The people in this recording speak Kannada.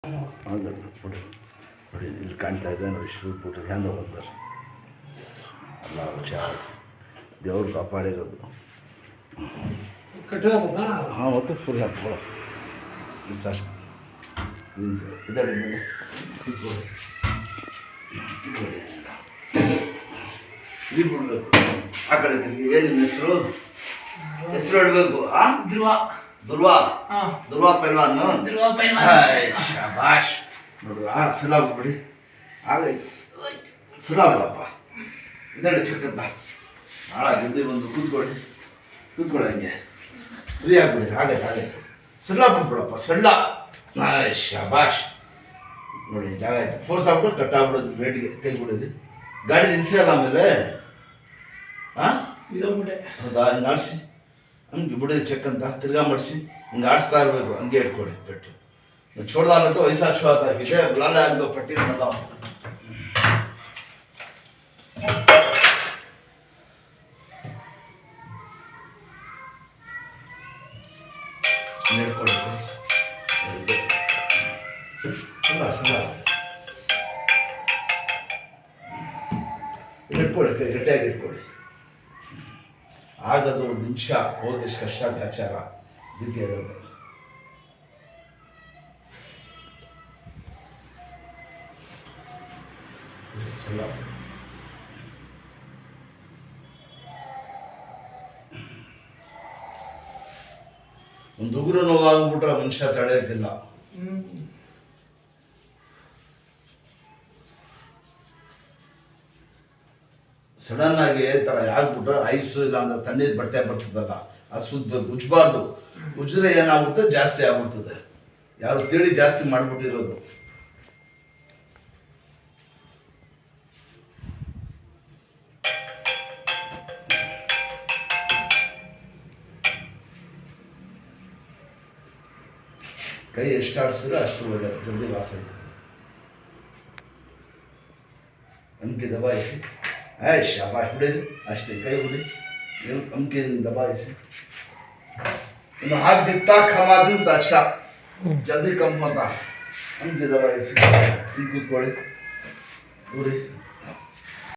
ಹೌದು ನೋಡಿ ನೋಡಿ ಇಲ್ಲಿ ಕಾಣ್ತಾ ಇದೆ ನೋಡಿ ಶೂಟ್ ಬಿಟ್ಟು ಹ್ಯಾಂದ ಬಂದಾರೆ ಎಲ್ಲ ವಿಚಾರ ದೇವ್ರು ಕಾಪಾಡಿರೋದು. ಹಾಂ ಮತ್ತೆ ಫುಲ್ ಹಾಕ್ಕೊಳ್ಳೋ ಸಾಕು ಇದಾಡಿ ಕೂತ್ಕೊಳ್ಳಿ ಇಲ್ಲಿ ಬಿಡ್ಬೇಕು ಆ ಕಡೆ ತಿರುಗಿ ಏನು ನಿಮ್ಮ ಹೆಸರು ಹೆಸರು ಇಡಬೇಕು ಆ ಧ್ರುವ ದುರ್ವಾ ದುರ್ವಾ ಪೈಲ್ವಾನ್ ಧ್ರುವ ಪೈಲ್ವಾನ್ ಶಾಬಾಷ್ ನೋಡು ಆ ಸುಲಾಗ್ಬಿಡಿ ಆಗೈತೆ ಸುಲಾಗಪ್ಪ ಇದಾಡಿ ಚಿಕ್ಕಂತ ಭಾಳ ಜಲ್ದಿ ಬಂದು ಕೂತ್ಕೊಳ್ಳಿ ಹಂಗೆ ಫ್ರೀ ಆಗಿಬಿಡಿ ಆಗೈತೆ ಸುಳ್ಳಾಗ್ಬಿಡ್ಬಿಡಪ್ಪ ಸಳ್ಳ ಶಾಬಾಷ್ ನೋಡಿ ಜಾಗ ಆಯ್ತು ಫೋರ್ಸ್ ಆಗ್ಬಿಟ್ಟು ಕಟ್ ಆಗ್ಬಿಡೋದು ವೇಟ್ಗೆ ಕೈ ಬಿಡೋದು ಗಾಡಿ ನಿಲ್ಸಲ್ಲ ಆಮೇಲೆ ಹಾಂ ಹೌದಾ ಹಿಂಗೆ ಆಡಿಸಿ ಹಂಗೆ ಬಿಡಿ ಚೆಕ್ ಅಂತ ತಿರ್ಗಾ ಮಾಡಿಸಿ ಹಿಂಗೆ ಆಡಿಸ್ತಾ ಇರಬೇಕು ಹಂಗೆ ಇಟ್ಕೊಳ್ಳಿ ಪೆಟ್ಟು छोड़दाल तो वैसा अच्छा आता है किसे बुलाना है तो पट्टी बताओ ಗಟ್ಟಿಯಾಗಿ ಇಟ್ಕೊಳ್ಳಿ ಆಗದು ಒಂದು ನಿಮಿಷ ಹೋಗಿ ಎಷ್ಟು ಕಷ್ಟ ಆಚಾರ ಇದಕ್ಕೆ ಹೇಳೋದು. ಒಂದು ಉಗುರು ನೋವಾಗ್ಬಿಟ್ರೆ ಮನುಷ್ಯ ತಡೆಯೋಕ್ಕಿಲ್ಲ. ಸಡನ್ ಆಗಿ ಥರ ಆಗ್ಬಿಟ್ರೆ ಐಸು ಇಲ್ಲ ಅಂದ್ರೆ ತಣ್ಣೀರು ಬಟ್ಟೆ ಬರ್ತದಲ್ಲ ಅದು ಸುದ್ಬೇಕು ಉಜ್ಬಾರ್ದು. ಉಜ್ರೆ ಏನಾಗ್ಬಿಡುತ್ತೆ ಜಾಸ್ತಿ ಆಗ್ಬಿಡ್ತದೆ. ಯಾರು ತಿಳಿ ಜಾಸ್ತಿ ಮಾಡಿಬಿಟ್ಟಿರೋದು. ಕೈ ಎಷ್ಟು ಆಡಿಸಿದ್ರೆ ಅಷ್ಟು ಒಳ್ಳೆ ಜಲ್ದಿ ವಾಸ ಆಯ್ತು. ಅಂಕೆ ದಬಾಯಿಸಿ ಶಾಬಾಷ್ ಬಿಡಿ ಅಷ್ಟೇ ಕೈ ಬಿಡಿ ಅಂಕೆ दबाइए इन्हें हाथ जितना खमा दूँ तो अच्छा जल्दी कम होता अंके दबाइए कूद पड़े पूरी